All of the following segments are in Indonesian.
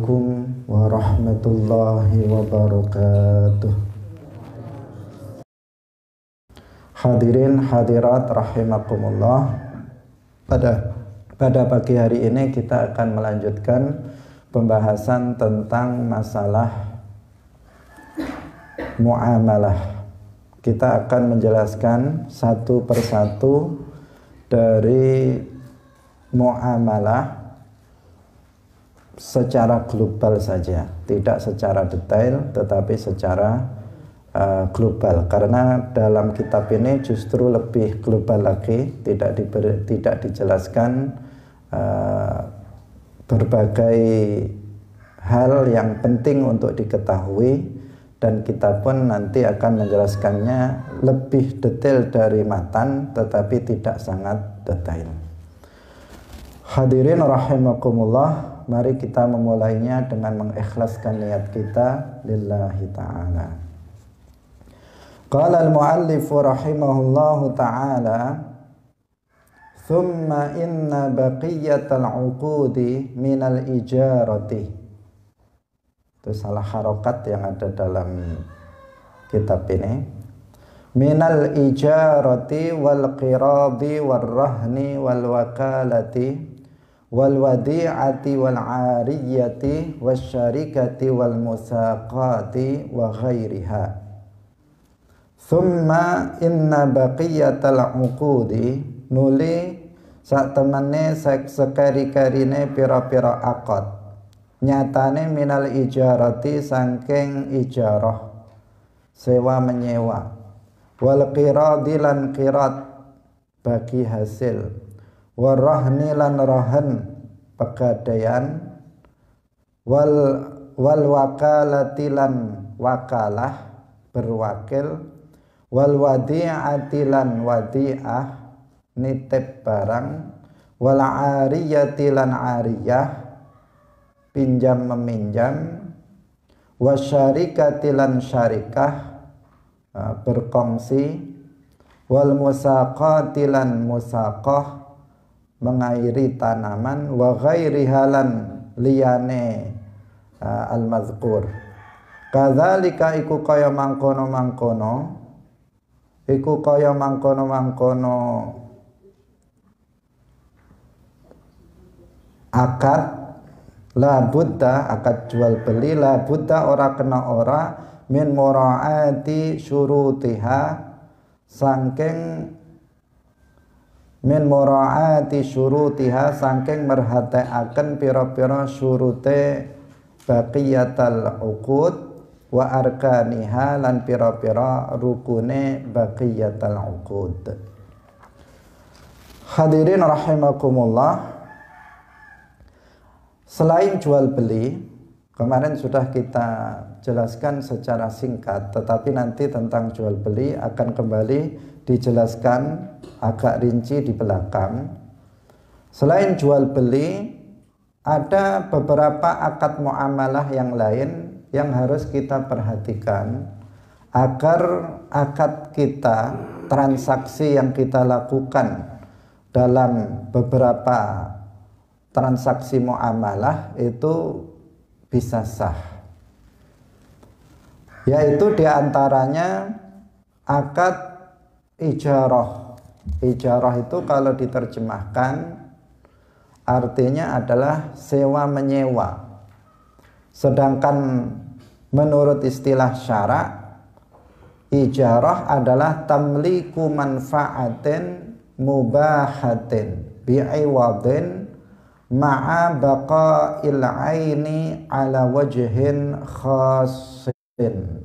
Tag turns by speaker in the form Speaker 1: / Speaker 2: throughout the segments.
Speaker 1: Assalamualaikum warahmatullahi wabarakatuh. Hadirin hadirat rahimakumullah. Pada pagi hari ini kita akan melanjutkan pembahasan tentang masalah muamalah. Kita akan menjelaskan satu persatu dari muamalah secara global saja, tidak secara detail tetapi secara global, karena dalam kitab ini justru lebih global lagi, tidak dijelaskan berbagai hal yang penting untuk diketahui, dan kita pun nanti akan menjelaskannya lebih detail dari matan tetapi tidak sangat detail. Hadirin rahimakumullah, mari kita memulainya dengan mengikhlaskan niat kita lillahi ta'ala. Qala al-muallif rahimahullahu ta'ala, thumma inna baqiyatal uqudi minal ijarati. Itu salah harokat yang ada dalam kitab ini. Minal ijarati wal qiradi wal rahni wal wakalati wal wadi'ati wal 'ariyati wasyarikati wal musaqati wa ghairiha. Thumma inna baqiyatal uqudi, nuli sak temene sekari-karine pira-pira akad, nyatane minal ijarati saking ijarah sewa menyewa, wal qiradi lan qirat bagi hasil, warahni lan rahan pegadaian, wal wakalati lan wakalah berwakil, wal wadi'ati lan wadi'ah nitip barang, wal 'ariyati lan 'ariyah pinjam meminjam, wasyarikati lan syarikah berkongsi, wal musaqati lan musaqah mengairi tanaman, wa ghairiha lan liyane al-mazkur. Kadzalika iku kaya mangkono-mangkono, iku kaya mangkono-mangkono akad, la buddha akad jual beli, la buddha ora kena ora min muraati syurutiha saking min muraati syurutiha saking merhatikaken pira-pira syurute baqiyatal uqud wa arkaniha lan pira-pira rukune baqiyatal uqud. Hadirin rahimakumullah, selain jual beli, kemarin sudah kita jelaskan secara singkat, tetapi nanti tentang jual beli akan kembali dijelaskan agak rinci di belakang. Selain jual beli, ada beberapa akad muamalah yang lain yang harus kita perhatikan agar akad kita, transaksi yang kita lakukan dalam beberapa transaksi muamalah itu bisa sah. Yaitu diantaranya akad ijarah. Ijarah itu kalau diterjemahkan artinya adalah sewa menyewa. Sedangkan menurut istilah syara', ijarah adalah tamliku manfaatin mubahatin bi'iwadin ma'a baqa'il aini ala wajhin khasin.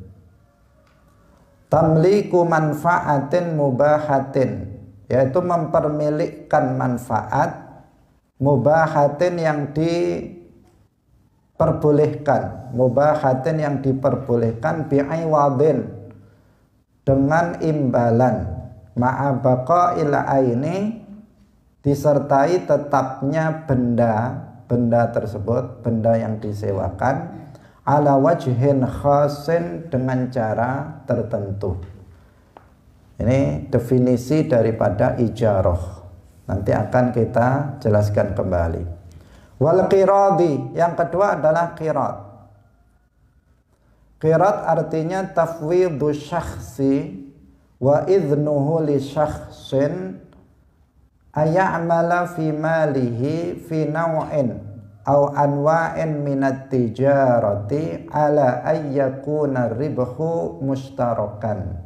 Speaker 1: Tamliku manfaatin mubahatin, yaitu mempermilikkan manfaat, mubahatin yang diperbolehkan, mubahatin yang diperbolehkan, bi'iwadin dengan imbalan, ma'a baqa'il aini disertai tetapnya benda tersebut, benda yang disewakan, ala wajhin khasin dengan cara tertentu. Ini definisi daripada ijarah. Nanti akan kita jelaskan kembali. Wal qiradi, yang kedua adalah qirat. Qirat artinya tafwidhu syakhsi wa idhnuhu li syakhsin ay'amala fi malihi fi naw'in aw anwa'in minat tijarati ala ayyakuna ribhu mushtarakan,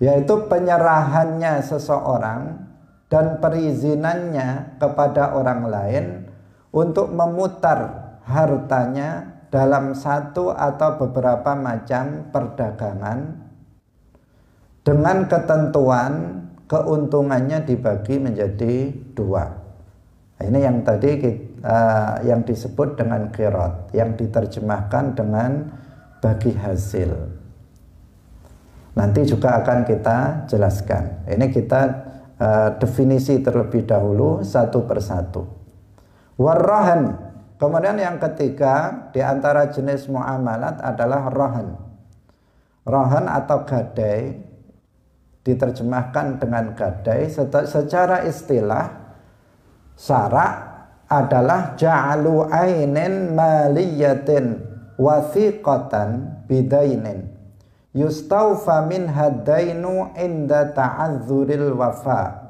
Speaker 1: yaitu penyerahannya seseorang dan perizinannya kepada orang lain untuk memutar hartanya dalam satu atau beberapa macam perdagangan dengan ketentuan keuntungannya dibagi menjadi dua. Nah, ini yang tadi yang disebut dengan qirat, yang diterjemahkan dengan bagi hasil. Nanti juga akan kita jelaskan. Ini kita definisi terlebih dahulu satu persatu. Warrahan, kemudian yang ketiga di antara jenis muamalat adalah rahan. Rahan atau gadai, diterjemahkan dengan gadai, secara istilah syara' adalah ja'alu ainin maliyatin wathiqatan bidainin yustawfa min hadainu inda ta'adzuril wafa,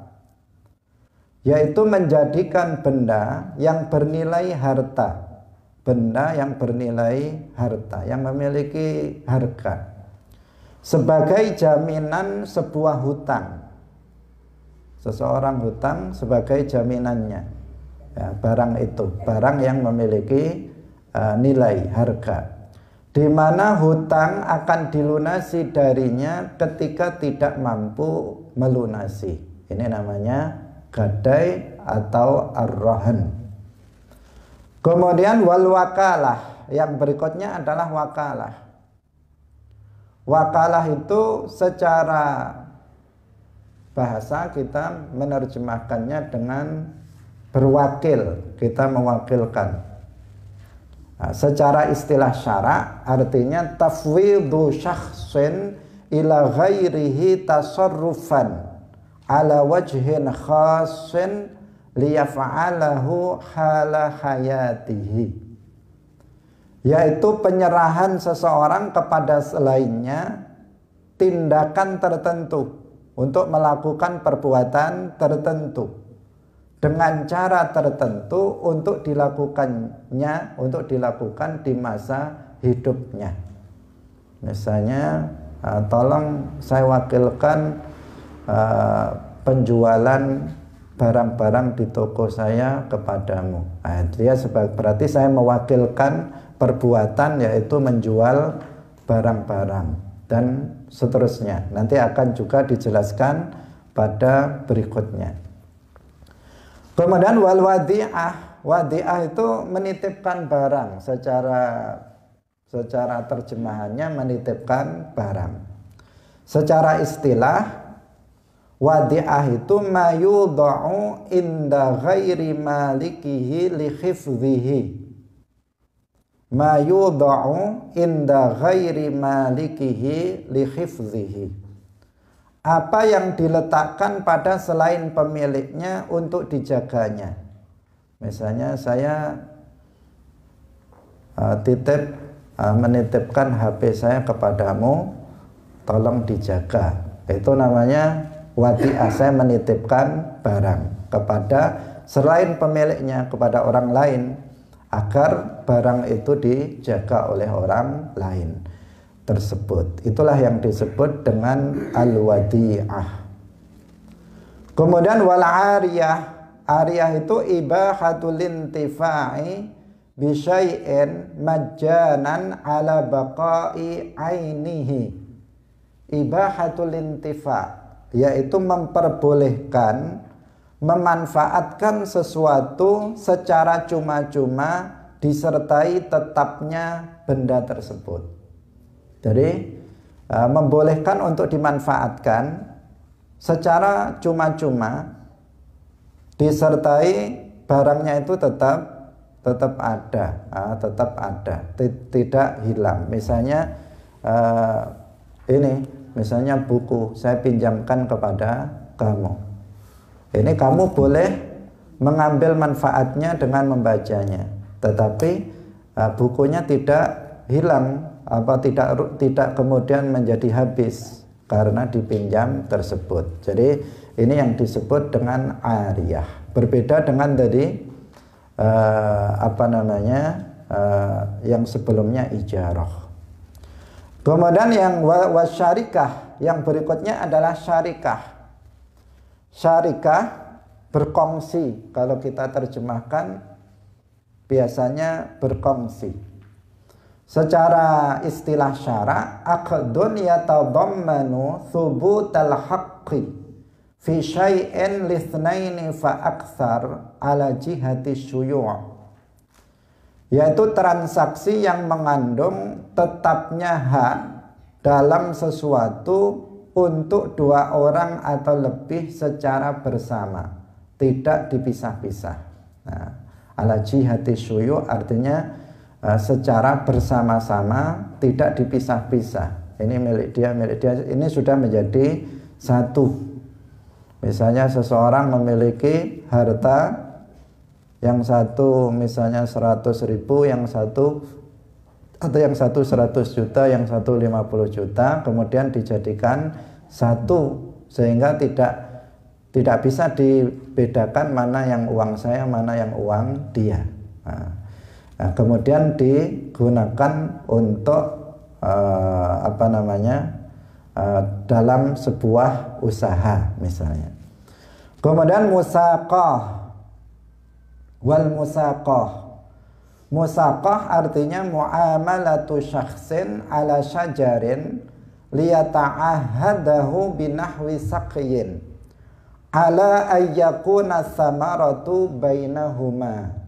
Speaker 1: yaitu menjadikan benda yang bernilai harta, benda yang bernilai harta, yang memiliki harga, sebagai jaminan sebuah hutang. Seseorang hutang sebagai jaminannya, ya, barang itu, barang yang memiliki nilai harga, di mana hutang akan dilunasi darinya ketika tidak mampu melunasi. Ini namanya gadai atau ar-rahan. Kemudian wal wakalah, yang berikutnya adalah wakalah. Wakalah itu secara bahasa kita menerjemahkannya dengan berwakil, kita mewakilkan. Nah, secara istilah syara' artinya tafwidhu syakhsin ila ghairihi tasarrufan ala wajhin khassin liyaf'alahu hala hayatihi, yaitu penyerahan seseorang kepada selainnya tindakan tertentu untuk melakukan perbuatan tertentu dengan cara tertentu untuk dilakukan di masa hidupnya. Misalnya, tolong saya wakilkan penjualan barang-barang di toko saya kepadamu. Nah, berarti saya mewakilkan perbuatan, yaitu menjual barang-barang dan seterusnya. Nanti akan juga dijelaskan pada berikutnya. Kemudian wal wadi'ah, wadi'ah itu menitipkan barang, secara terjemahannya menitipkan barang. Secara istilah wadi'ah itu ma yudha'u inda ghairi malikihi li khifdhihi. Ma yudha'u inda ghairi malikihi li khifdhihi. Apa yang diletakkan pada selain pemiliknya untuk dijaganya. Misalnya saya menitipkan HP saya kepadamu, tolong dijaga. Itu namanya wadi'ah, saya menitipkan barang kepada selain pemiliknya, kepada orang lain, agar barang itu dijaga oleh orang lain tersebut. Itulah yang disebut dengan al-wadi'ah. Kemudian wal ariyah, ariyah itu ibahatul intifa'i bi syai'in majjanan ala baqa'i ainihi. Ibahatul intifa', yaitu memperbolehkan memanfaatkan sesuatu secara cuma-cuma disertai tetapnya benda tersebut. Jadi membolehkan untuk dimanfaatkan secara cuma-cuma disertai barangnya itu tetap ada, tidak hilang. Misalnya misalnya buku saya pinjamkan kepada kamu. Ini kamu boleh mengambil manfaatnya dengan membacanya, tetapi bukunya tidak hilang, tidak kemudian menjadi habis karena dipinjam tersebut. Jadi ini yang disebut dengan ariyah. Berbeda dengan tadi yang sebelumnya ijarah. Kemudian yang wasyarikah, yang berikutnya adalah syarikah. Syarikah berkongsi, kalau kita terjemahkan biasanya berkongsi. Secara istilah syara, aqdun yatadammanu thubutal haqqi fi syai'in lithnaini fa aktsar ala jihati syuyu', yaitu transaksi yang mengandung tetapnya hak dalam sesuatu untuk dua orang atau lebih secara bersama, tidak dipisah-pisah. Nah, ala jihati syuyu' artinya secara bersama-sama, tidak dipisah-pisah. Ini milik dia, ini sudah menjadi satu. Misalnya seseorang memiliki harta, yang satu misalnya 100.000, yang satu 100 juta, yang satu 50 juta, kemudian dijadikan satu, sehingga tidak bisa dibedakan mana yang uang saya, mana yang uang dia. Nah, kemudian digunakan untuk dalam sebuah usaha misalnya. Kemudian musaqah wal musaqah. Musaqah artinya muamalatu syakhsin ala syajarin liyata'ahadahu binahwi saqyin ala ayyakuna samaratu bainahuma,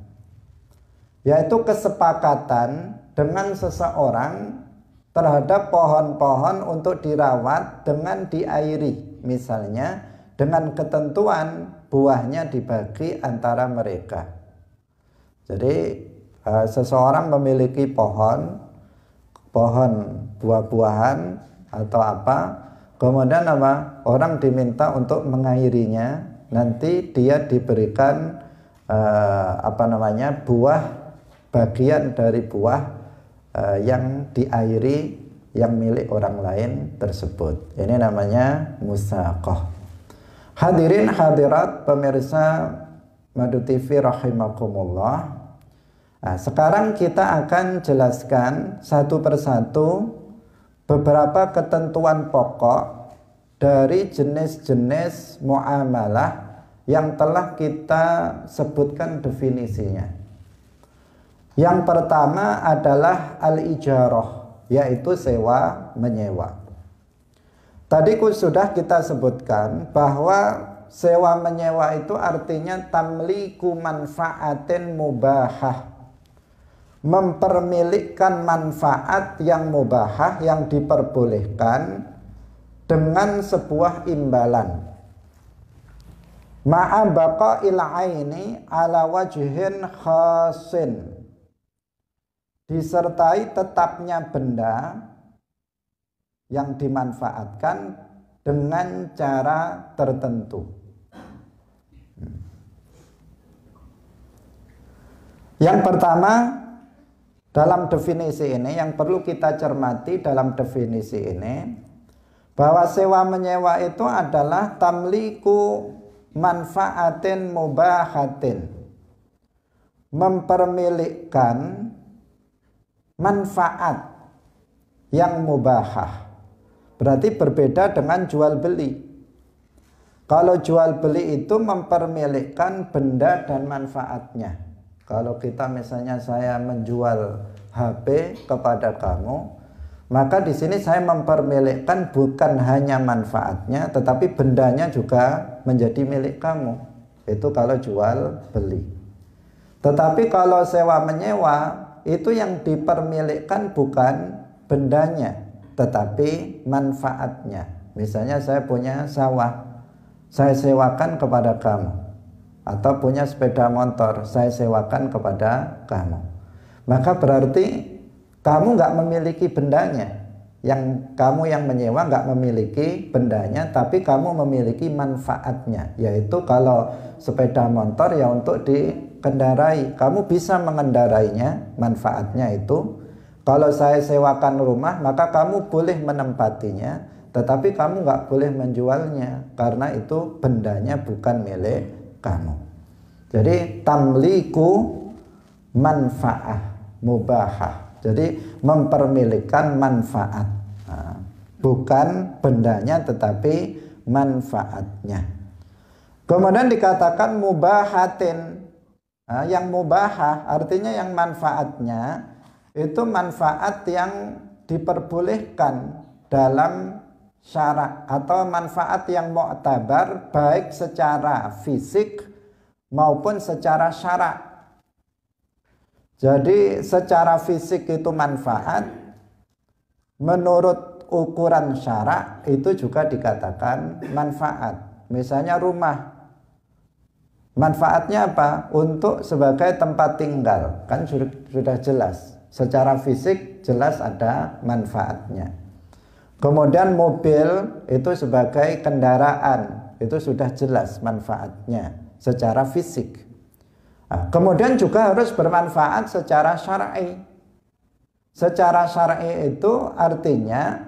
Speaker 1: yaitu kesepakatan dengan seseorang terhadap pohon-pohon untuk dirawat dengan diairi, misalnya dengan ketentuan buahnya dibagi antara mereka. Jadi seseorang memiliki pohon buah-buahan atau apa, kemudian orang diminta untuk mengairinya, nanti dia diberikan buah, bagian dari buah yang diairi yang milik orang lain tersebut. Ini namanya musaqah. Hadirin hadirat pemirsa Madu TV rahimakumullah. Nah, sekarang kita akan jelaskan satu persatu beberapa ketentuan pokok dari jenis-jenis muamalah yang telah kita sebutkan definisinya. Yang pertama adalah al-ijarah, yaitu sewa menyewa. Tadi sudah kita sebutkan bahwa sewa menyewa itu artinya tamliku manfaatin mubahah, mempermilikkan manfaat yang mubahah, yang diperbolehkan dengan sebuah imbalan. Ma'a baqa'il aini ala wajhin khasin, disertai tetapnya benda yang dimanfaatkan dengan cara tertentu. Yang pertama dalam definisi ini, yang perlu kita cermati dalam definisi ini, bahwa sewa menyewa itu adalah tamliku manfaatin mubahatin, mempermilikkan manfaat yang mubahah. Berarti berbeda dengan jual beli. Kalau jual beli itu mempermilikkan benda dan manfaatnya. Kalau kita misalnya saya menjual HP kepada kamu, maka di sini saya mempermilikkan bukan hanya manfaatnya, tetapi bendanya juga menjadi milik kamu. Itu kalau jual beli. Tetapi kalau sewa menyewa, itu yang dipermilikkan bukan bendanya, tetapi manfaatnya. Misalnya saya punya sawah, saya sewakan kepada kamu, atau punya sepeda motor, saya sewakan kepada kamu. Maka berarti kamu nggak memiliki bendanya, Yang kamu yang menyewa nggak memiliki bendanya, tapi kamu memiliki manfaatnya. Yaitu kalau sepeda motor ya untuk dikendarai, kamu bisa mengendarainya, manfaatnya itu. Kalau saya sewakan rumah, maka kamu boleh menempatinya, tetapi kamu nggak boleh menjualnya karena itu bendanya bukan milik kamu. Jadi tamliku manfaah mubahah. Jadi mempermilikkan manfaat, bukan bendanya tetapi manfaatnya. Kemudian dikatakan mubahatin. Yang mubahah artinya yang manfaatnya itu manfaat yang diperbolehkan dalam syarak atau manfaat yang mu'tabar baik secara fisik maupun secara syarak. Jadi secara fisik itu manfaat, menurut ukuran syarak itu juga dikatakan manfaat. Misalnya rumah, manfaatnya apa? Untuk sebagai tempat tinggal, kan sudah jelas. Secara fisik jelas ada manfaatnya. Kemudian mobil itu sebagai kendaraan, itu sudah jelas manfaatnya secara fisik. Kemudian juga harus bermanfaat secara syar'i. Secara syar'i itu artinya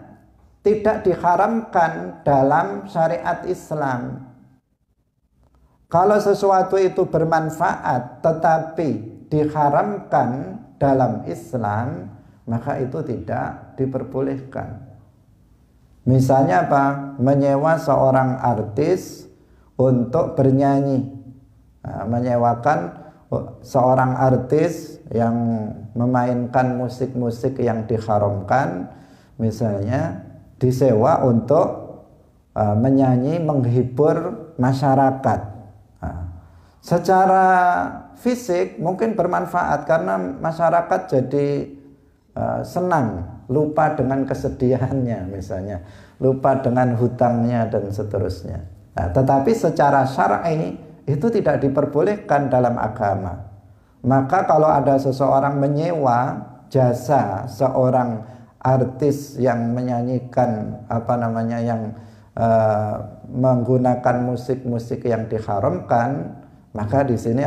Speaker 1: tidak diharamkan dalam syariat Islam. Kalau sesuatu itu bermanfaat tetapi diharamkan dalam Islam, maka itu tidak diperbolehkan. Misalnya apa? Menyewa seorang artis untuk bernyanyi. Menyewakan seorang artis yang memainkan musik-musik yang diharamkan, misalnya disewa untuk menyanyi menghibur masyarakat. Secara fisik mungkin bermanfaat karena masyarakat jadi senang, lupa dengan kesedihannya misalnya, lupa dengan hutangnya dan seterusnya. Tetapi secara syar'i itu tidak diperbolehkan dalam agama. Maka kalau ada seseorang menyewa jasa seorang artis yang menyanyikan yang menggunakan musik-musik yang diharamkan, maka di sini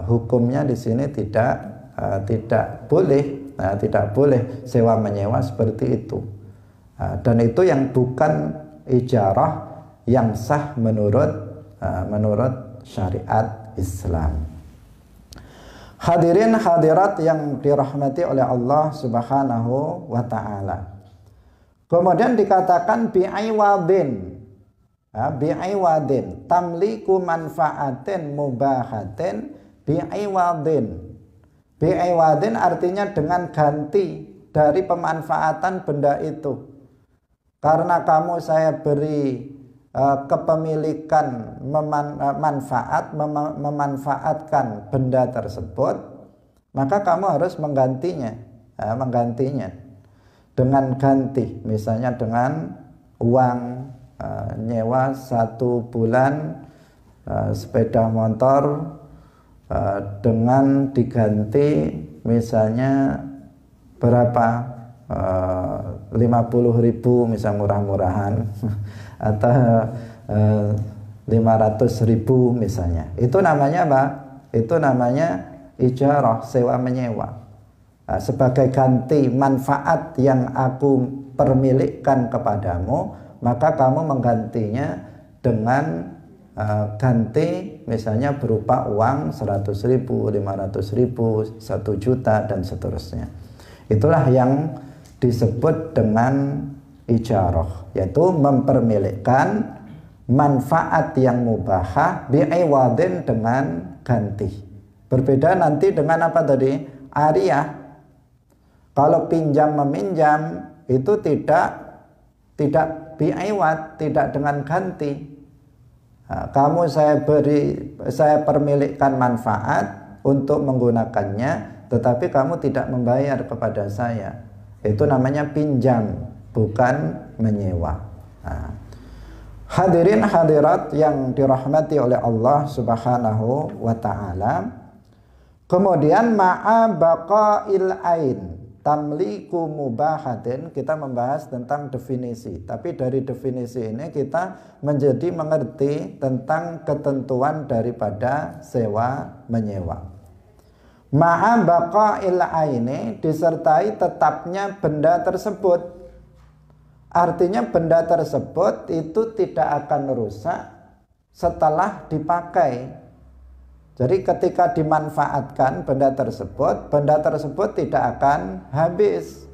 Speaker 1: hukumnya di sini tidak boleh sewa menyewa seperti itu. Dan itu yang bukan ijarah yang sah menurut syariat Islam. Hadirin hadirat yang dirahmati oleh Allah Subhanahu wa ta'ala. Kemudian dikatakan bi'aiwadin. Bi'aiwadin, tamliku manfaatin mubahatin bi'aiwadin. Bi'aiwadin artinya dengan ganti dari pemanfaatan benda itu. Karena kamu saya beri kepemilikan memanfaatkan benda tersebut, maka kamu harus menggantinya dengan ganti, misalnya dengan uang, nyewa 1 bulan sepeda motor dengan diganti misalnya berapa, 50.000 misal murah-murahan atau 500.000 misalnya. Itu namanya apa? Itu namanya ijarah, sewa menyewa. Sebagai ganti manfaat yang aku permilikkan kepadamu, maka kamu menggantinya dengan ganti misalnya berupa uang 100.000, 500.000, 1 juta dan seterusnya. Itulah yang disebut dengan ijarah, yaitu mempermilikkan manfaat yang mubahah bi'iwadin dengan ganti. Berbeda nanti dengan apa tadi? Ariyah. Kalau pinjam meminjam itu tidak bi'iwad, tidak dengan ganti. Kamu saya permilikkan manfaat untuk menggunakannya, tetapi kamu tidak membayar kepada saya. Itu namanya pinjam, bukan menyewa. Hadirin hadirat yang dirahmati oleh Allah Subhanahu wa ta'ala. Kemudian ma'a baqa'il ain. tamliku mubahatin, kita membahas tentang definisi. Tapi dari definisi ini kita menjadi mengerti tentang ketentuan daripada sewa menyewa. Ma'a baqa'il aini, disertai tetapnya benda tersebut. Artinya benda tersebut itu tidak akan rusak setelah dipakai. Jadi ketika dimanfaatkan benda tersebut tidak akan habis.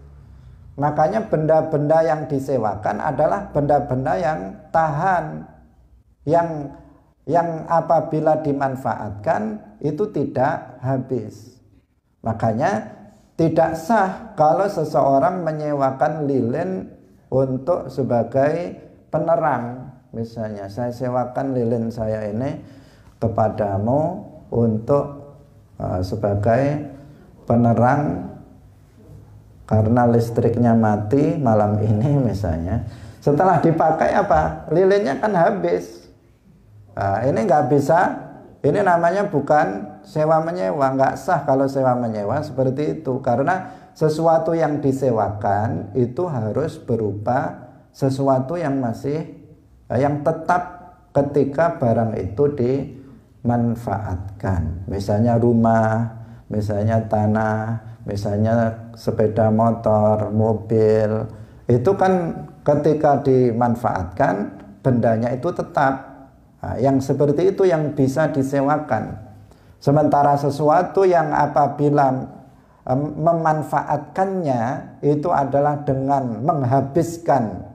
Speaker 1: Makanya benda-benda yang disewakan adalah benda-benda yang tahan, yang apabila dimanfaatkan itu tidak habis. Makanya tidak sah kalau seseorang menyewakan lilin untuk sebagai penerang. Misalnya saya sewakan lilin saya ini kepadamu untuk sebagai penerang karena listriknya mati malam ini misalnya. Setelah dipakai apa? Lilinnya kan habis. Ini nggak bisa. Ini namanya bukan sewa menyewa. Nggak sah kalau sewa menyewa seperti itu, karena sesuatu yang disewakan itu harus berupa sesuatu yang yang tetap ketika barang itu dimanfaatkan. Misalnya rumah, misalnya tanah, misalnya sepeda motor, mobil. Itu kan ketika dimanfaatkan bendanya itu tetap. Yang seperti itu yang bisa disewakan. Sementara sesuatu yang apabila memanfaatkannya itu adalah dengan menghabiskan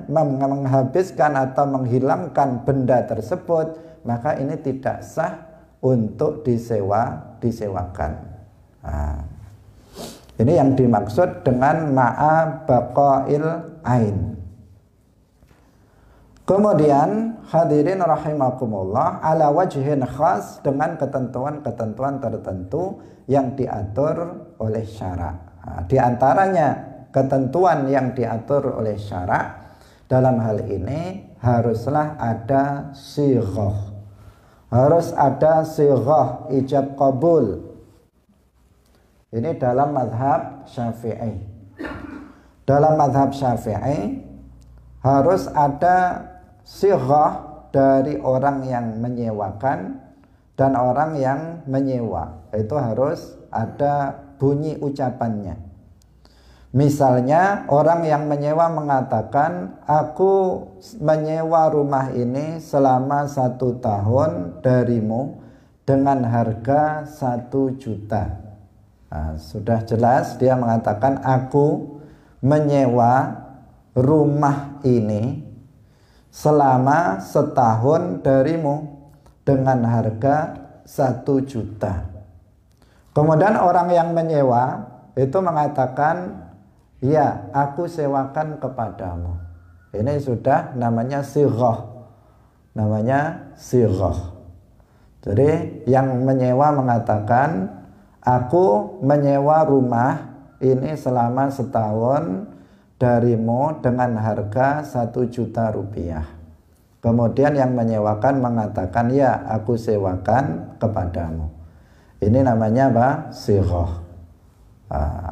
Speaker 1: menghabiskan atau menghilangkan benda tersebut, maka ini tidak sah untuk disewakan. Ini yang dimaksud dengan ma'a baqa'il ain. Kemudian hadirin rahimakumullah, ala wajhin khas, dengan ketentuan-ketentuan tertentu yang diatur oleh syarak. Di antaranya ketentuan yang diatur oleh syarak dalam hal ini haruslah ada sighah. Harus ada sighah ijab qabul. Ini dalam mazhab Syafi'i. Dalam mazhab Syafi'i harus ada sighah dari orang yang menyewakan dan orang yang menyewa. Itu harus ada bunyi ucapannya. Misalnya orang yang menyewa mengatakan, aku menyewa rumah ini selama 1 tahun darimu dengan harga 1 juta. Sudah jelas dia mengatakan, aku menyewa rumah ini selama 1 tahun darimu dengan harga 1 juta. Kemudian orang yang menyewa itu mengatakan, ya, aku sewakan kepadamu. Ini sudah namanya sighah. Namanya sighah. Jadi yang menyewa mengatakan, aku menyewa rumah ini selama 1 tahun darimu dengan harga 1 juta rupiah. Kemudian yang menyewakan mengatakan, ya, aku sewakan kepadamu. Ini namanya apa? Sighah.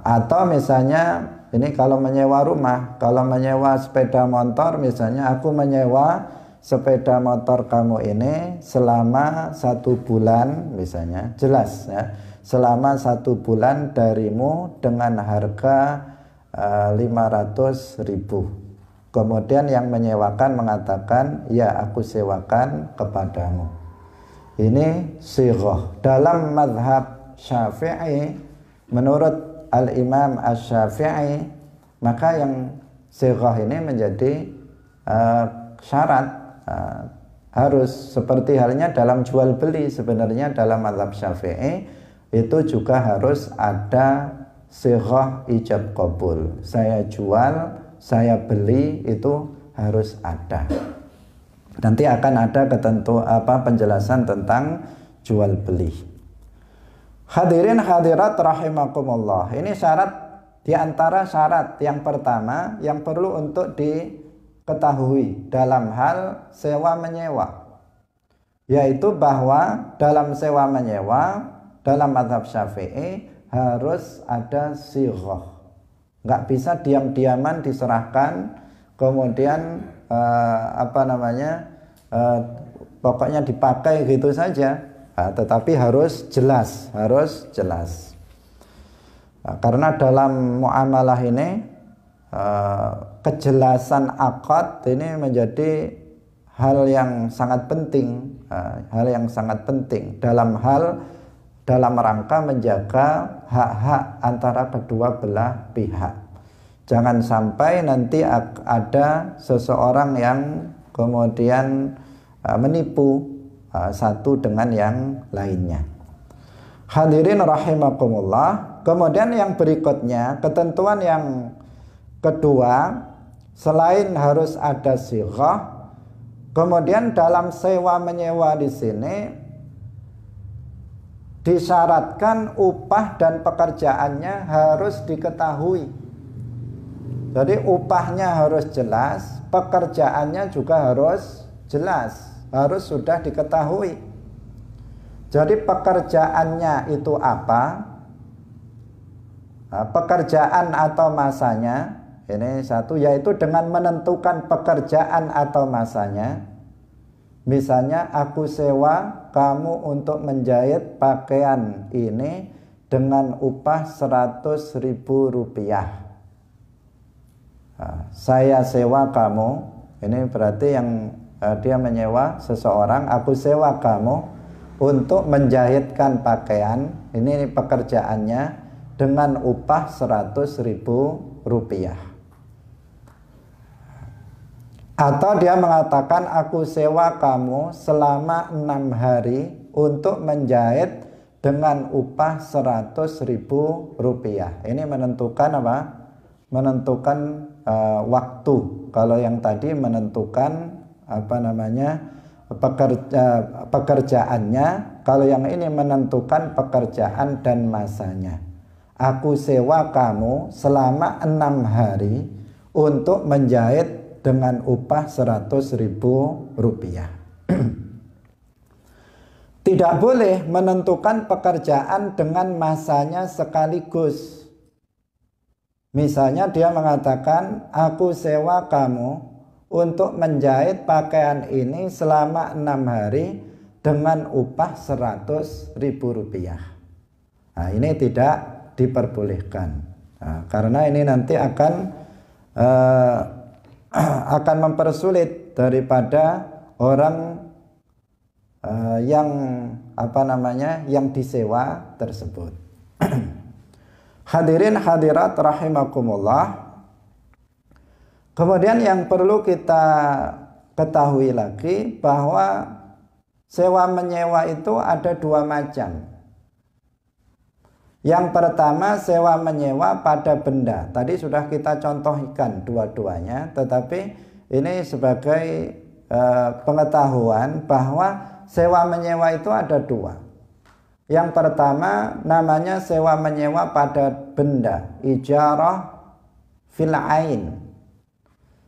Speaker 1: Atau misalnya ini kalau menyewa rumah, kalau menyewa sepeda motor, misalnya aku menyewa sepeda motor kamu ini selama 1 bulan, misalnya, jelas ya, selama 1 bulan darimu dengan harga 500.000. Kemudian yang menyewakan mengatakan, ya, aku sewakan kepadamu. Ini sighah. Dalam mazhab Syafi'i, menurut Al-Imam Asy-Syafi'i, maka yang sighah ini menjadi syarat, harus seperti halnya dalam jual beli. Sebenarnya dalam mazhab Syafi'i itu juga harus ada sighah ijab qabul. Saya jual, saya beli, itu harus ada. Nanti akan ada penjelasan tentang jual beli. Hadirin hadirat rahimakumullah. Ini syarat, di antara syarat yang pertama yang perlu untuk diketahui dalam hal sewa menyewa, yaitu bahwa dalam sewa menyewa dalam mazhab Syafi'i harus ada sighah. Nggak bisa diam-diaman diserahkan, kemudian pokoknya dipakai gitu saja. Tetapi harus jelas, karena dalam muamalah ini kejelasan akad ini menjadi hal yang sangat penting, dalam rangka menjaga hak-hak antara kedua belah pihak. Jangan sampai nanti ada seseorang yang kemudian menipu satu dengan yang lainnya. Hadirin rahimakumullah. Kemudian yang berikutnya, ketentuan yang kedua, selain harus ada sighah, kemudian dalam sewa menyewa di sini disyaratkan upah dan pekerjaannya harus diketahui. Jadi upahnya harus jelas, pekerjaannya juga harus jelas, harus sudah diketahui. Jadi pekerjaannya itu apa? Pekerjaan atau masanya, ini satu, yaitu dengan menentukan pekerjaan atau masanya. Misalnya aku sewa kamu untuk menjahit pakaian ini dengan upah 100.000 rupiah. Saya sewa kamu, ini berarti yang dia menyewa seseorang, aku sewa kamu untuk menjahitkan pakaian, ini pekerjaannya dengan upah 100.000 rupiah. Atau dia mengatakan aku sewa kamu selama 6 hari untuk menjahit dengan upah 100.000 rupiah. Ini menentukan apa? Menentukan waktu. Kalau yang tadi menentukan pekerjaannya, kalau yang ini menentukan pekerjaan dan masanya. Aku sewa kamu selama 6 hari untuk menjahit dengan upah 100.000 rupiah. Tidak boleh menentukan pekerjaan dengan masanya sekaligus. Misalnya dia mengatakan, aku sewa kamu untuk menjahit pakaian ini selama 6 hari dengan upah 100.000 rupiah. Nah, ini tidak diperbolehkan. Nah, karena ini nanti akan mempersulit daripada orang yang disewa tersebut. Hadirin hadirat rahimakumullah. Kemudian yang perlu kita ketahui lagi bahwa sewa menyewa itu ada 2 macam. Yang pertama sewa menyewa pada benda. Tadi sudah kita contohkan dua-duanya, tetapi ini sebagai pengetahuan bahwa sewa menyewa itu ada 2. Yang pertama namanya sewa menyewa pada benda, ijarah fil ain.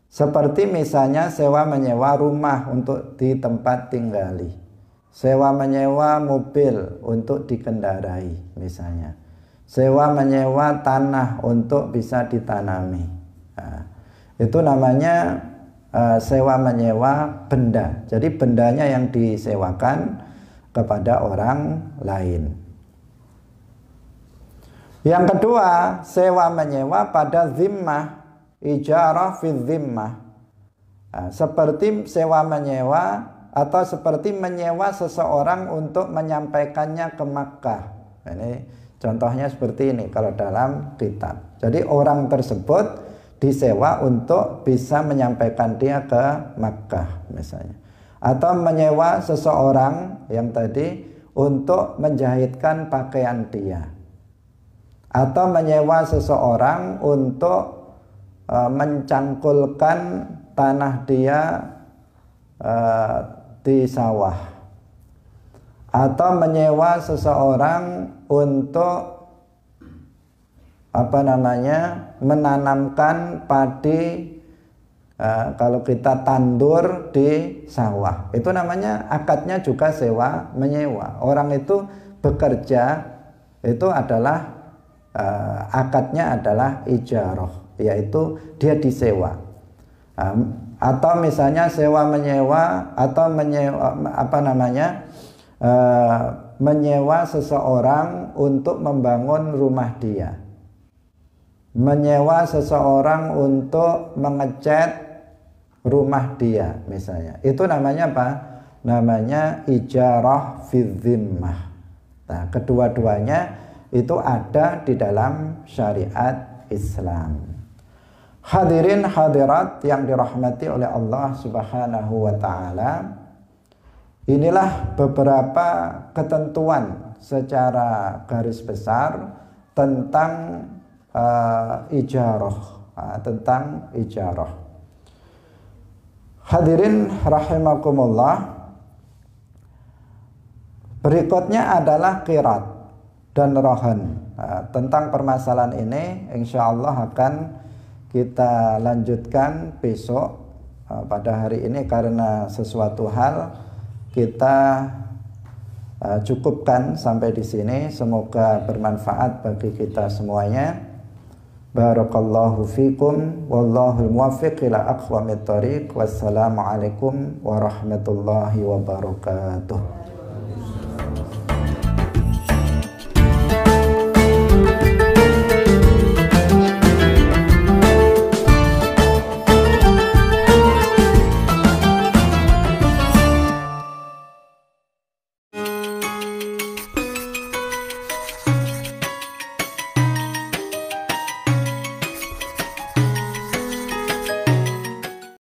Speaker 1: Seperti misalnya sewa menyewa rumah untuk di tempat tinggali, sewa menyewa mobil untuk dikendarai misalnya, sewa menyewa tanah untuk bisa ditanami. Nah, itu namanya sewa menyewa benda. Jadi bendanya yang disewakan kepada orang lain. Yang kedua, sewa menyewa pada zimmah, ijarah fi zimmah. Nah, seperti sewa menyewa atau seperti menyewa seseorang untuk menyampaikannya ke Makkah. Ini contohnya seperti ini kalau dalam kitab. Jadi orang tersebut disewa untuk bisa menyampaikan dia ke Makkah misalnya. Atau menyewa seseorang yang tadi untuk menjahitkan pakaian dia. Atau menyewa seseorang untuk mencangkulkan tanah dia di sawah. Atau menyewa seseorang untuk menanamkan padi, kalau kita tandur di sawah. Itu namanya akadnya juga sewa menyewa. Orang itu bekerja itu adalah akadnya adalah ijarah, yaitu dia disewa. Atau misalnya sewa menyewa, atau menyewa seseorang untuk membangun rumah dia, menyewa seseorang untuk mengecat rumah dia misalnya. Itu namanya apa? Namanya ijarah fi dhimmah. Nah, kedua-duanya itu ada di dalam syariat Islam. Hadirin hadirat yang dirahmati oleh Allah Subhanahu wa taala, inilah beberapa ketentuan secara garis besar tentang ijarah, tentang ijarah. Hadirin rahimakumullah, berikutnya adalah qirat dan rohan. Tentang permasalahan ini insya Allah akan kita lanjutkan besok. Pada hari ini karena sesuatu hal kita cukupkan sampai di sini. Semoga bermanfaat bagi kita semuanya. Barakallahu fikum, wallahu muwaffiq ila aqwamit thoriq. Wassalamualaikum warahmatullahi wabarakatuh.